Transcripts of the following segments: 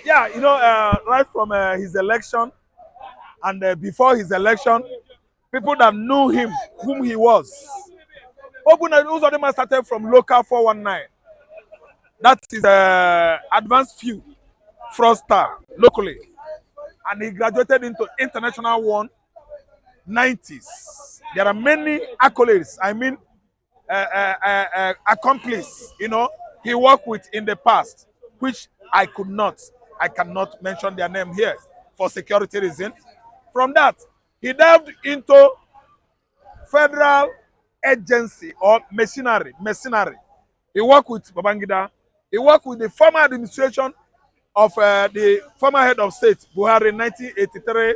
Yeah, right from his election and before his election, people that knew him, whom he was. Uzodinma started from local 419. That is advanced few fraudster locally. And he graduated into international one 90s. There are many accolades. I mean, accomplice, he worked with in the past, which I cannot mention their name here for security reasons. From that, he delved into federal agency or machinery. He worked with Babangida. He worked with the former administration of the former head of state, Buhari, in 1983,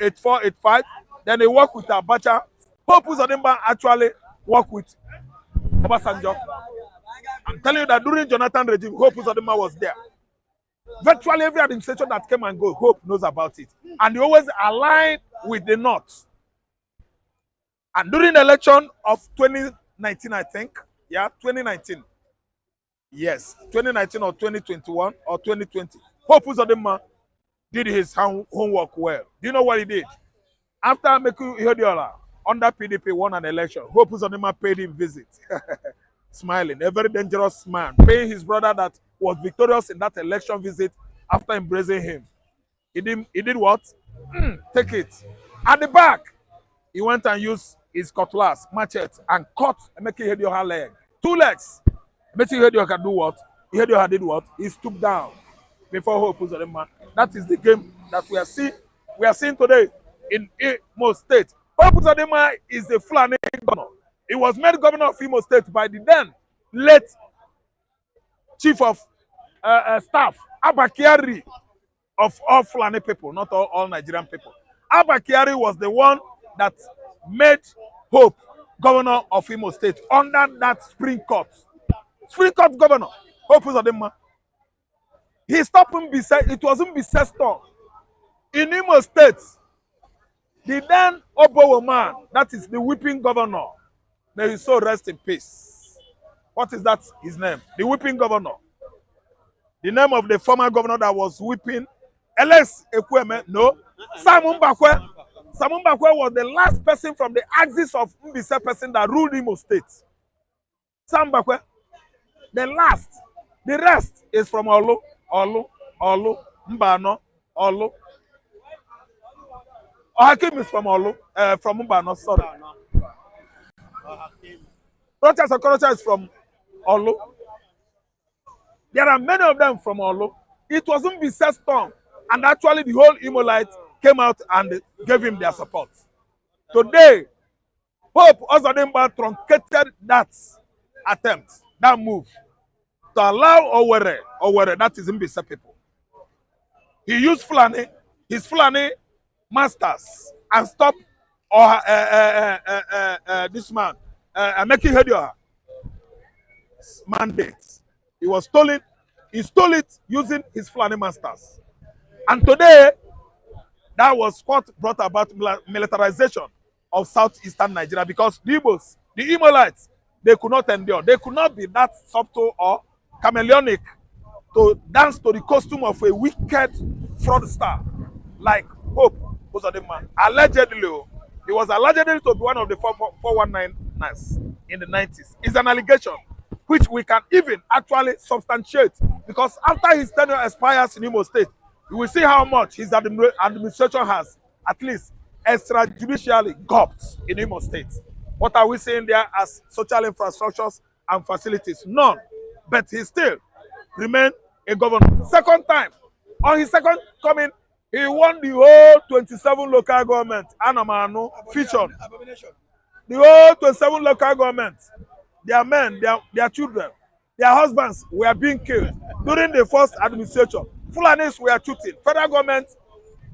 84, 85. Then he worked with Abacha. Hope Uzodinma actually worked with Obasanjo. I'm telling you that during Jonathan regime, Hope Uzodinma was there. Virtually every administration that came and go, Hope knows about it. And he always aligned with the North. And during the election of 2019, I think, 2019. Yes, 2019 or 2021 or 2020. Hope Uzodinma did his homework well. Do you know what he did? After making Ihediola under PDP won an election, Hope Uzodinma paid him visit. Smiling, a very dangerous man, paying his brother that was victorious in that election visit after embracing him. He did what? Take it. At the back, he went and used his cutlass, machete, and cut Emeka Ihedioha leg. 2 legs. Emeka Ihedioha do what? Ihedioha did what? He stooped down before Hope Uzodinma. That is the game that we are seeing today in Imo State. Hope Uzodinma is a Fulani governor. He was made governor of Imo State by the then late chief of staff, Abba Kyari, of all Fulani people, not all Nigerian people. Abba Kyari was the one that made Hope governor of Imo State under that Supreme Court. Supreme Court governor, Hope Uzodinma. He stopped it wasn't Bisestor. In Imo State, the then Obowo man, that is the whipping governor, may his soul rest in peace. What is that his name? The whipping governor. The name of the former governor that was whipping, Alex Ekweme, no, Sam Mbakwe. Sam Mbakwe was the last person from the axis of Mbise person that ruled Imo State. Sam Mbakwe, the last. The rest is from Olu, Mbano, Olu. Hakim is from Olu, from Mbano, sorry. Rocha Sokorocha is from Olu. There are many of them from Olu. It wasn't Bise's tongue. And actually the whole Imolite came out and gave him their support. Today, Hope Uzodinma truncated that attempt, that move, to allow Owerri, that is Mbise people. He used Fulani, his Fulani masters, and stopped this man, making Ihedioha mandate. He stole it using his Fulani masters. And today, that was what brought about militarization of southeastern Nigeria, because the Igbos, the Imolites, they could not endure. They could not be that subtle or chameleonic to dance to the costume of a wicked fraudster like Hope Uzodinma. Allegedly, he was allegedly to be one of the 419ers in the 90s. It's an allegation which we can even actually substantiate, because after his tenure expires in Imo State, you will see how much his administration has, at least extrajudicially, gobbed in Imo State. What are we saying there as social infrastructures and facilities? None. But he still remained a governor. Second time, on his second coming, he won the whole 27 local governments. Anamanu, featured. The whole 27 local governments, their men, their children, their husbands were being killed during the first administration. Fulanis were shooting. Federal government,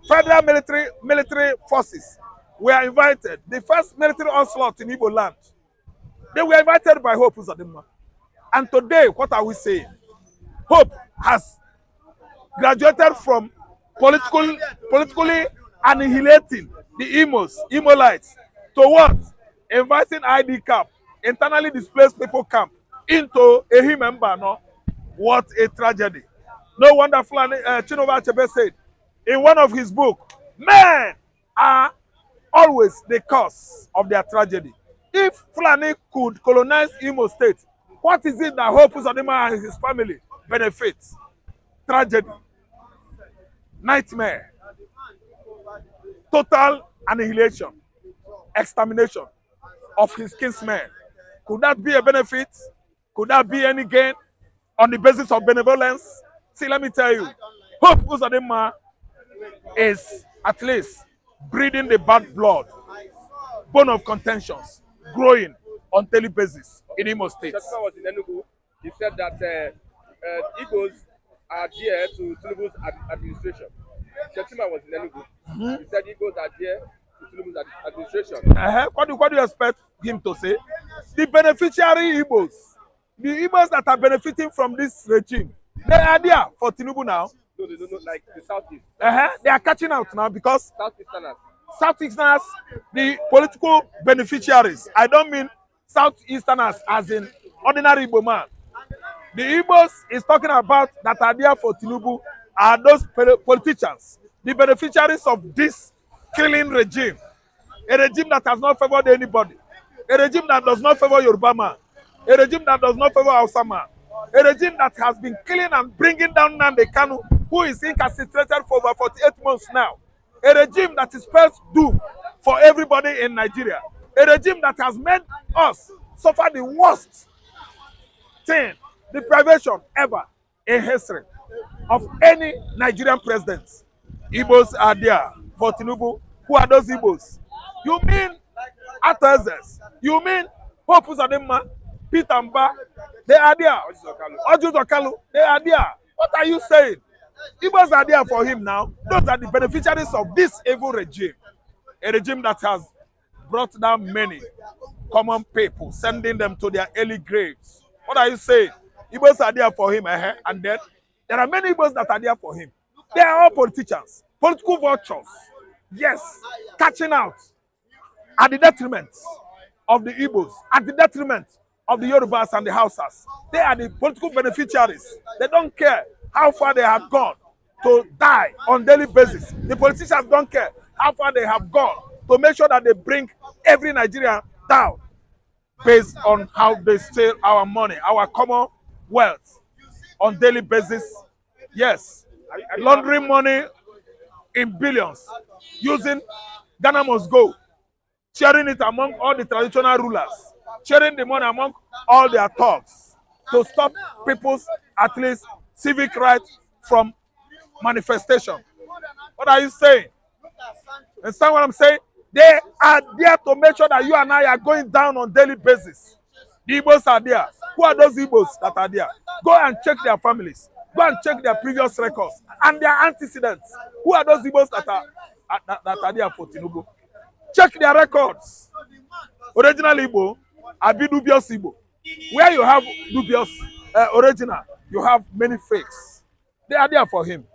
federal military forces were invited. The first military onslaught in Igbo land, they were invited by Hope Uzodinma. And today, what are we saying? Hope has graduated from politically annihilating the Imolites to what? Inviting ID camp, internally displaced people camp, into a Mbano. What a tragedy. No wonder Fulani, Chinova Achebe said in one of his books, men are always the cause of their tragedy. If Fulani could colonize Imo State, what is it that Hope Uzodinma and his family benefits? Tragedy, nightmare, total annihilation, extermination of his kinsmen. Could that be a benefit? Could that be any gain on the basis of benevolence? See, let me tell you, Hope Uzodinma is at least breeding the bad blood, bone of contentions, growing on daily basis in Imo State. Shetima was in Enugu. He said that Igbos are dear to Tinubu's administration. Shetima was in Enugu. He said Igbos are dear to Tinubu's administration. What do you expect him to say? The beneficiary Igbos, the Igbos that are benefiting from this regime, they are there for Tinubu now. No, they don't know, like the Southeast. They are catching out now because Southeasterners. Southeasterners, the political beneficiaries. I don't mean Southeasterners as in ordinary Igbo man. The Igbos is talking about that are there for Tinubu are those politicians, the beneficiaries of this killing regime. A regime that has not favored anybody. A regime that does not favor Yoruba man. A regime that does not favor Hausa man. A regime that has been killing and bringing down Nnamdi Kanu, who is incarcerated for over 48 months now. A regime that is spells doom for everybody in Nigeria. A regime that has made us suffer the worst thing, deprivation ever in history of any Nigerian president. Igbos are there for Tinubu. Who are those Igbos? You mean Atazes? You mean Hope Uzodinma, Peter Mba? They are there. Oju Okalu, they are there. What are you saying? Igbos are there for him now. Those are the beneficiaries of this evil regime. A regime that has brought down many common people, sending them to their early graves. What are you saying? Igbos are there for him, and then there are many Igbos that are there for him. They are all politicians, political vultures. Yes, catching out at the detriment of the Igbos, at the detriment of the Yorubas and the Hausas. They are the political beneficiaries. They don't care how far they have gone to die on daily basis. The politicians don't care how far they have gone to make sure that they bring every Nigerian down based on how they steal our money, our common wealth on daily basis. Yes, laundering money in billions, using Ghana must go, sharing it among all the traditional rulers, sharing the money among all their thugs to stop people's, at least, civic rights from manifestation. What are you saying? Understand what I'm saying? They are there to make sure that you and I are going down on daily basis. The Igbos are there. Who are those Igbos that are there? Go and check their families. Go and check their previous records and their antecedents. Who are those Igbos that are there for Tinubu? Check their records. Original Igbo, Abi dubious Igbo. Where you have dubious original, you have many fakes. They are there for him.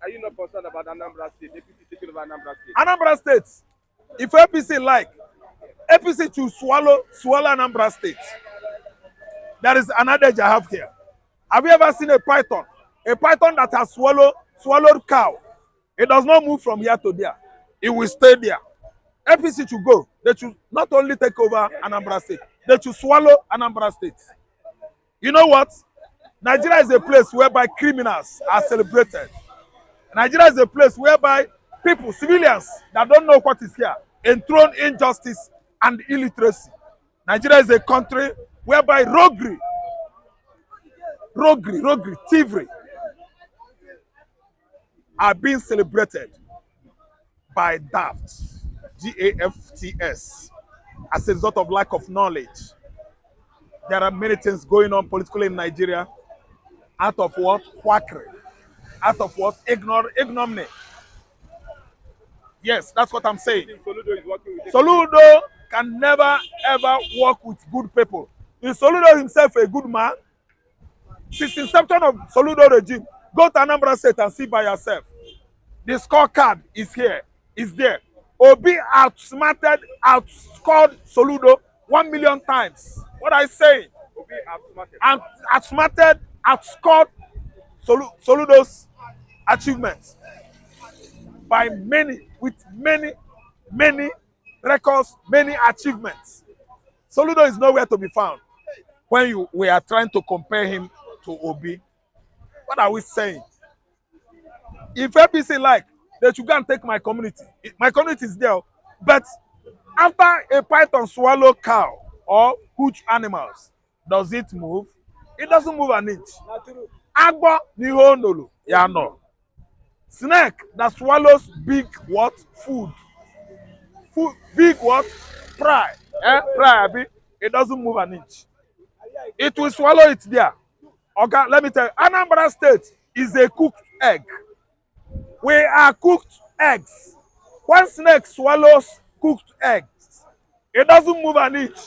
Are you not concerned about Anambra State? APC taking over Anambra State? Anambra State, if APC like, APC to swallow Anambra State. There is an adage I have here. Have you ever seen a python? A python that has swallowed cow. It does not move from here to there. It will stay there. APC should go. They should not only take over Anambra State, they should swallow Anambra State. You know what? Nigeria is a place whereby criminals are celebrated. Nigeria is a place whereby people, civilians that don't know what is here, enthrone injustice and illiteracy. Nigeria is a country whereby roguery, thievery are being celebrated by dafts, DAFTS, as a result of lack of knowledge. There are many things going on politically in Nigeria out of what? Quackery. Out of what? Ignominy. Yes, that's what I'm saying. Soludo can never ever work with good people. Is Soludo himself a good man? Since the inception of Soludo regime, go to Anambra State and see by yourself. The scorecard is here, is there. Obi outscored Soludo 1 million times. What I say? Obi outsmarted. Outscored Soludo's achievements by many, with many records, many achievements. Soludo is nowhere to be found when we are trying to compare him to Obi. What are we saying? If APC like, they should go and take my community. My community is there. But after a python swallow cow or huge animals, does it move? It doesn't move an inch. Agbo ni honolu, ya no. Snake that swallows big what? Food. Big what? Pride. Pride, it doesn't move an inch. It will swallow it there. Okay, let me tell you, Anambra State is a cooked egg. We are cooked eggs. When snake swallows cooked eggs, it doesn't move an inch.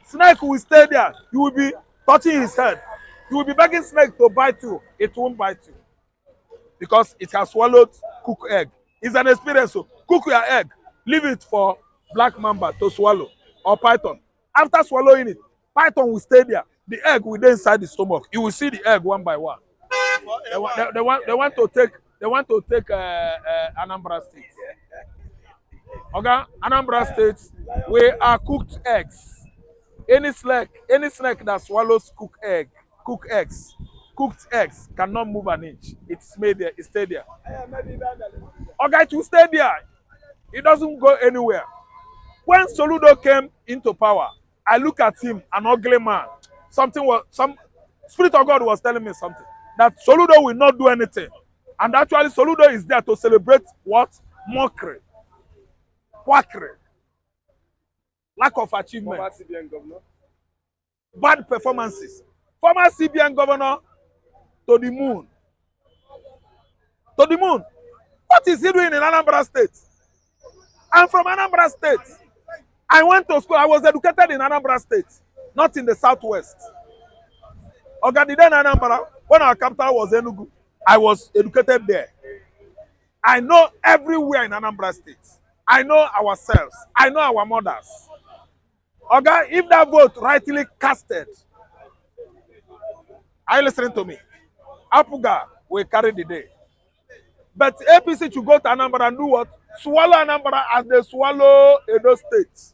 Snake will stay there. You will be touching his head. You will be begging snake to bite you. It won't bite you. Because it has swallowed cooked egg. It's an experience. So cook your egg. Leave it for black mamba to swallow. Or python. After swallowing it, python will stay there. The egg will be inside the stomach. You will see the egg one by one. They want to take Anambra State. Okay, Anambra State, we are cooked eggs. Any snake that swallows cooked eggs cannot move an inch. It's made there, it stay there. Okay, it will stay there. It doesn't go anywhere. When Soludo came into power, I look at him, an ugly man. Some Spirit of God was telling me something. That Soludo will not do anything. And actually, Soludo is there to celebrate what? Mockery. Quackery. Lack of achievement. Former CBN governor. Bad performances. Former CBN governor to the moon. To the moon. What is he doing in Anambra State? I'm from Anambra State. I went to school. I was educated in Anambra State, not in the southwest. Ogadide Anambra, when our capital was Enugu, I was educated there. I know everywhere in Anambra State. I know ourselves. I know our mothers. Oga, if that vote rightly casted, are you listening to me? Apuga will carry the day. But APC should go to Anambra and do what? Swallow Anambra as they swallow Edo State.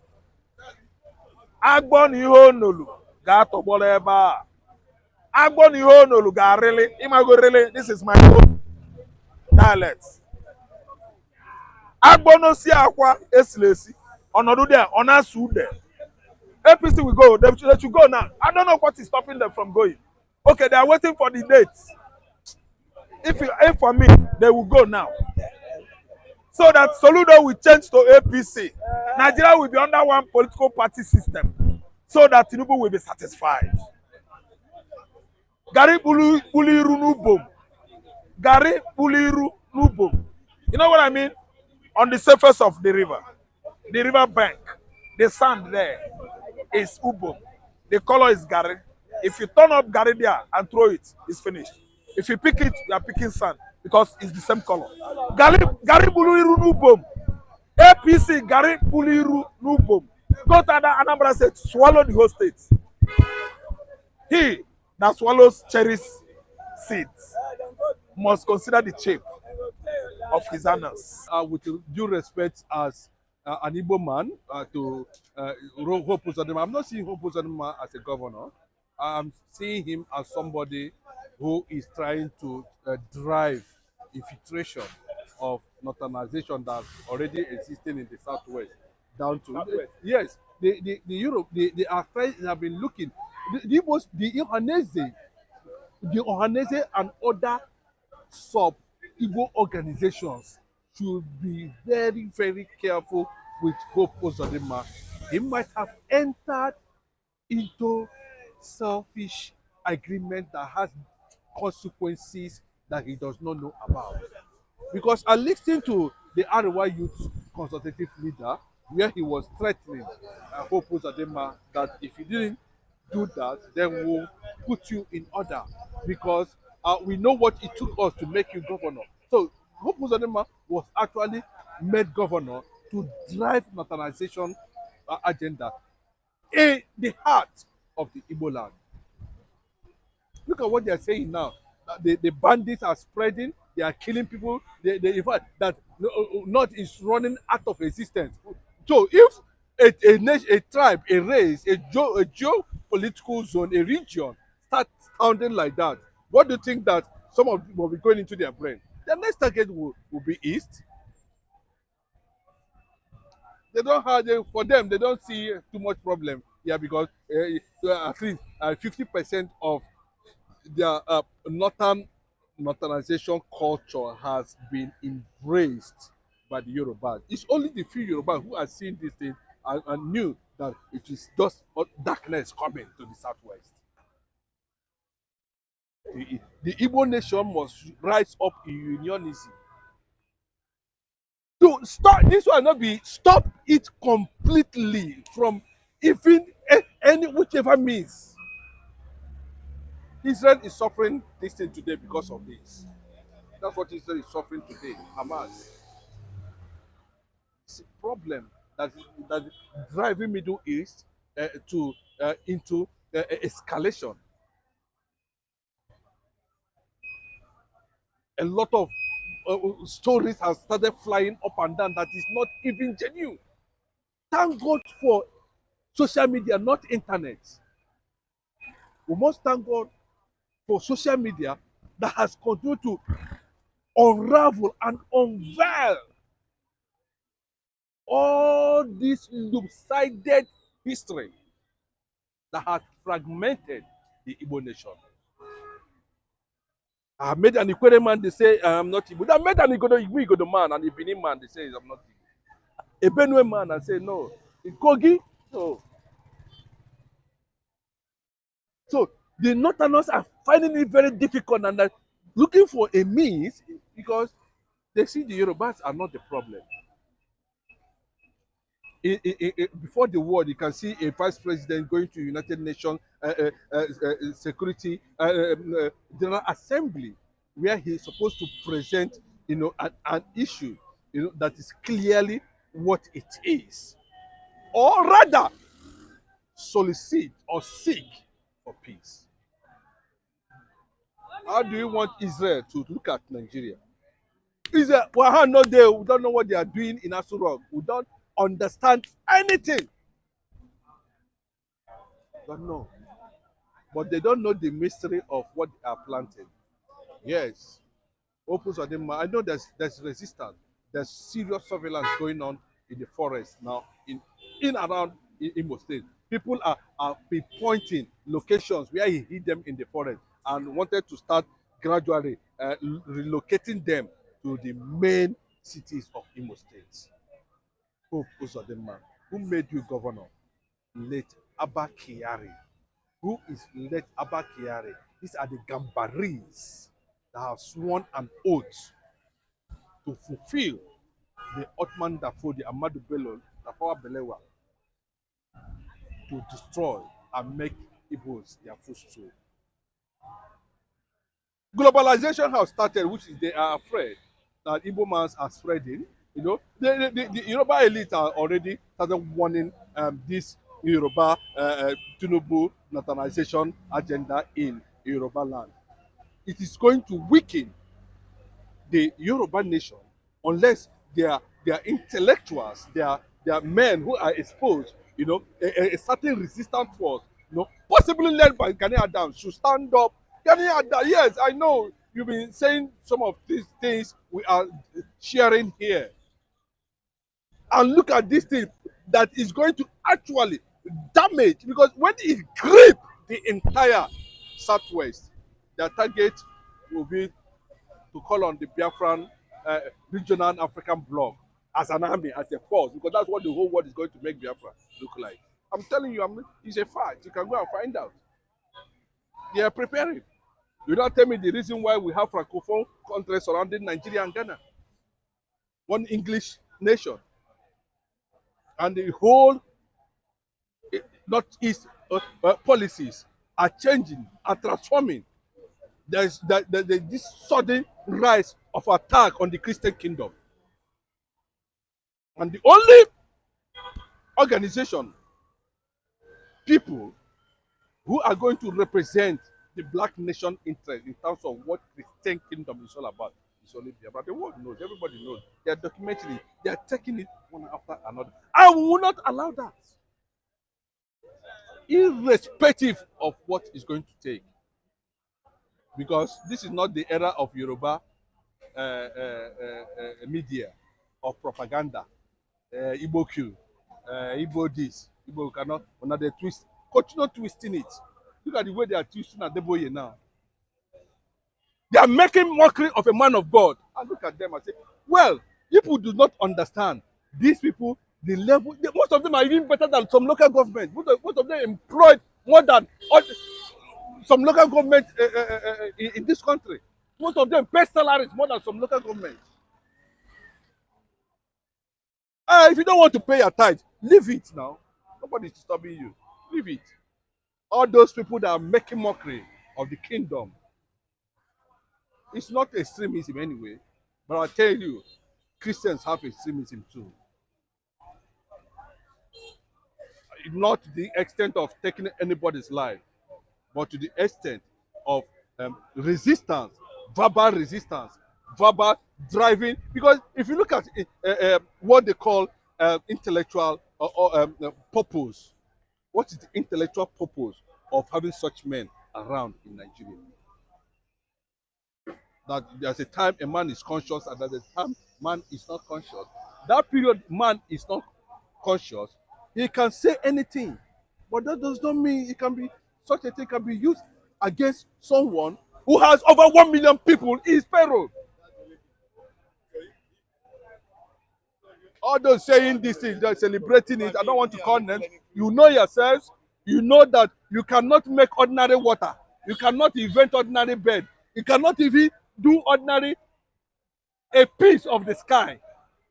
Agbon iho nolu ga togbolo ebe a. Agbon iho nolu ga really. Imago really. This is my own dialect. Agbono si akwa esilesi. Onodu there, onasu there. APC will go. They should go now. I don't know what is stopping them from going. Okay, they are waiting for the dates. If for me, they will go now. So that Soludo will change to APC. Nigeria will be under one political party system. So that Tinubu will be satisfied. Gari Buliru Nubom. Gari Buliru Nubom. You know what I mean? On the surface of the river bank, the sand there is Ubom. The color is Gari. If you turn up Gari there and throw it, it's finished. If you pick it, you are picking sand because it's the same color. Gari Buliru Nubom. APC Gari Buliru Nubom. Go to Anambra State, swallow the whole state. He that swallows cherry seeds must consider the shape of his annals. With due respect as an Igbo man to Hope Uzodinma, I'm not seeing Hope Uzodinma as a governor. I'm seeing him as somebody who is trying to drive infiltration of northernization that's already existing in the southwest down to yes. The Europe they are trying. They have been looking. The Ohanese and other sub Igbo organizations should be very, very careful with Hope Uzodinma. He might have entered into selfish agreement that has consequences that he does not know about. Because I listened to the Arewa Youth Consultative Leader where he was threatening Hope Uzodinma that if he didn't do that, then we'll put you in order because we know what it took us to make you governor. So Hope Uzodinma was actually made governor to drive northernization agenda in the heart of the Igbo land. Look at what they are saying now. the bandits are spreading, they are killing people, in fact, that North is running out of existence. So if a tribe, a race, a geopolitical zone, a region start sounding like that, what do you think that some of them will be going into their brain? Their next target will be East. They don't have, for them, they don't see too much problem here because at least 50% of their northernization culture has been embraced by the Yorubas. It's only the few Yorubas who are seeing this thing and knew that it is just darkness coming to the southwest. The Igbo nation must rise up in unionism. To stop this will not be stop it completely from even any whichever means. Israel is suffering this thing today because of this. That's what Israel is suffering today. Hamas. It's a problem that driving Middle East to into escalation. A lot of stories have started flying up and down that is not even genuine. Thank God for social media, not internet. We must thank God for social media that has continued to unravel and unveil all this loop-sided history that has fragmented the Igbo nation. I made an Ikwere man, they say I'm not Igbo. I made an Igbo man and a Benin man, they say I'm not Igbo. A Benue man, I say no. A Kogi, no. So the Northerners are finding it very difficult and looking for a means because they see the Yorubas are not the problem. Before the war, you can see a vice president going to United Nations Security General Assembly, where he is supposed to present, an issue, that is clearly what it is, or rather, solicit or seek for peace. How do you want Israel to look at Nigeria? Israel, well, not there. We don't know what they are doing in Asurok. We don't understand anything. Don't know. But they don't know the mystery of what they are planting. Yes. Uzodinma, I know there's resistance. There's serious surveillance going on in the forest now, in around Imo State. People are pinpointing locations where he hid them in the forest and wanted to start gradually relocating them to the main cities of Imo State. Uzodinma, who made you governor? Late Abba Kyari. Who is late Abba Kyari? These are the Gambaris that have sworn an oath to fulfill the Ottoman Dafo, the Amadu Bello, Tafawa Balewa, to destroy and make Igbos their footstool. Globalization has started, which is they are afraid that Igbo mans are spreading. The Yoruba elite are already started warning this Yoruba Tinubu nationalization agenda in Yoruba land. It is going to weaken the Yoruba nation unless their intellectuals, their men who are exposed, a certain resistance force, possibly led by Gani Adams, should stand up. Gani Adams, yes, I know you've been saying some of these things we are sharing here. And look at this thing that is going to actually damage, because when it grip the entire southwest, their target will be to call on the Biafran regional African bloc as an army, as a force, because that's what the whole world is going to make Biafra look like. I'm telling you, it's a fact. You can go and find out. They are preparing. You don't tell me the reason why we have francophone countries surrounding Nigeria and Ghana. One English nation. And the whole Northeast policies are changing, are transforming. There's this sudden rise of attack on the Christian kingdom. And the only organization, people who are going to represent the black nation interest in terms of what Christian kingdom is all about is only Biafra. The world knows, everybody knows. They are documenting it, they are taking it one after another. I will not allow that, irrespective of what is going to take. Because this is not the era of Yoruba media, of propaganda, Igbo Q, Igbo this, Igbo cannot, when they twist, continue twisting it. Look at the way they are twisting Adeboye now. They are making mockery of a man of God. I look at them and say, well, people do not understand. These people, the level, most of them are even better than some local government. Most of them employed more than some local government in this country. Most of them pay salaries more than some local government. If you don't want to pay your tithe, leave it now. Nobody is disturbing you. Leave it. All those people that are making mockery of the kingdom, it's not extremism anyway, but I'll tell you, Christians have extremism too. Not to the extent of taking anybody's life, but to the extent of resistance, verbal driving. Because if you look at what they call intellectual purpose, what is the intellectual purpose of having such men around in Nigeria? That there's a time a man is conscious and there's a time man is not conscious. That period man is not conscious, he can say anything. But that does not mean it can be, such a thing can be used against someone who has over 1 million people in his payroll. All those saying these things, they're celebrating it. I don't want to call names. You know yourselves. You know that you cannot make ordinary water. You cannot invent ordinary bed. You cannot even do ordinary a piece of the sky.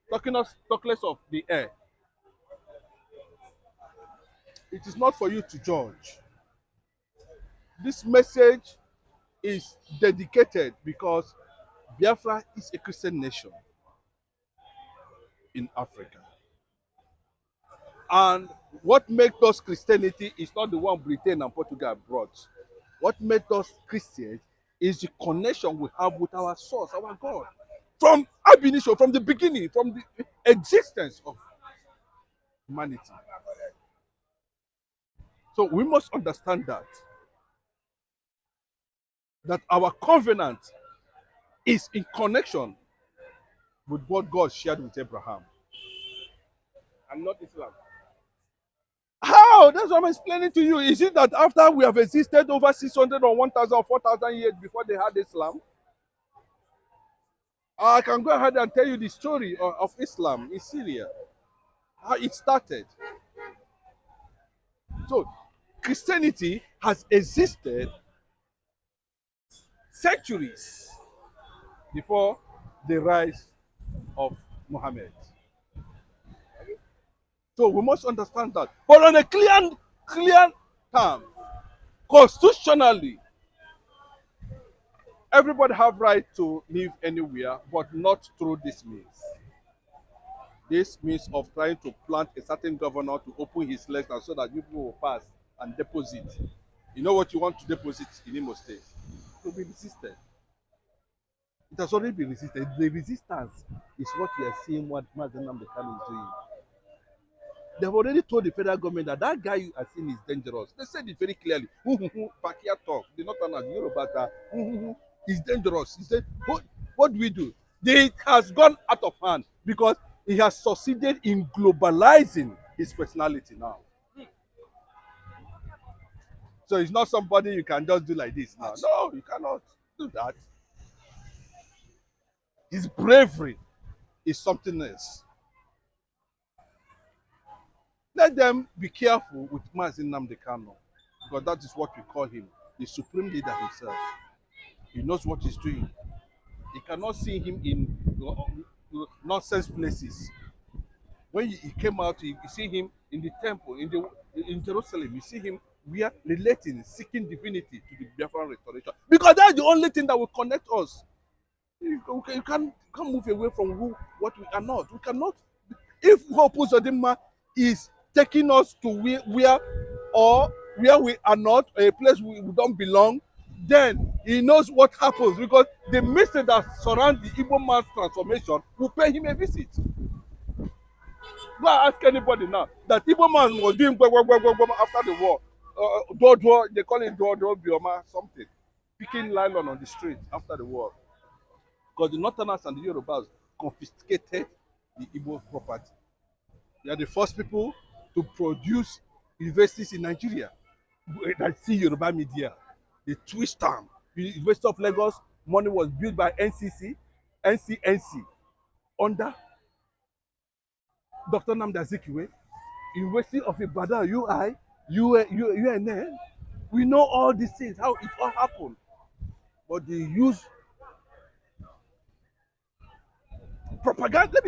Talking less of the air. It is not for you to judge. This message is dedicated because Biafra is a Christian nation in Africa. And what makes us Christianity is not the one Britain and Portugal brought. What makes us Christians is the connection we have with our source, our God. From ab initio, from the beginning, from the existence of humanity. So we must understand that our covenant is in connection with what God shared with Abraham. And not Islam. How? That's what I'm explaining to you. Is it that after we have existed over 600 or 1,000 or 4,000 years before they had Islam? I can go ahead and tell you the story of Islam in Syria, how it started. So, Christianity has existed centuries before the rise of Muhammad. So we must understand that. But on a clear term, constitutionally, everybody have right to live anywhere, but not through this means. This means of trying to plant a certain governor to open his legs and so that people will pass and deposit. You know what you want to deposit in Imo State? To be resisted. It has already been resisted. The resistance is what we are seeing what Mazen Namdekan is doing. They've already told the federal government that that guy you are seeing is dangerous. They said it very clearly. Pakia talk. The Northerners, the Yorubas, is dangerous. He said, what do we do? It has gone out of hand because he has succeeded in globalizing his personality now. So it's not somebody you can just do like this now. No, you cannot do that. His bravery is something else. Let them be careful with Mazen Namdekan, because that is what we call him, the supreme leader himself. He knows what he's doing. You cannot see him in nonsense places. When he came out, you see him in the temple, in Jerusalem. You see him, we are relating, seeking divinity to the Biafran restoration. Because that's the only thing that will connect us. You can't move away from what we are not. We cannot. If Uzodinma is taking us to where we are not, a place we don't belong, then he knows what happens because the message that surround the Igbo man's transformation will pay him a visit. Go and ask anybody now that Igbo man was doing after the war. Dodo, they call it Dodo Bioma something, picking nylon on the street after the war. Because the Northerners and the Yorubas confiscated the Igbo property. They are the first people to produce universities in Nigeria. I see Yoruba media. They twist them. The University of Lagos, money was built by NCNC, under Dr. Nnamdi Azikiwe. University of Ibadan, UNN. We know all these things, how it all happened. But they use propaganda.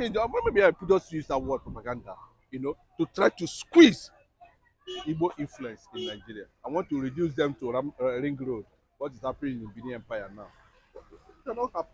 Maybe I could just use that word propaganda, to try to squeeze Igbo influence in Nigeria. I want to reduce them to Ring Road. What is happening in Benin Empire now? It cannot happen.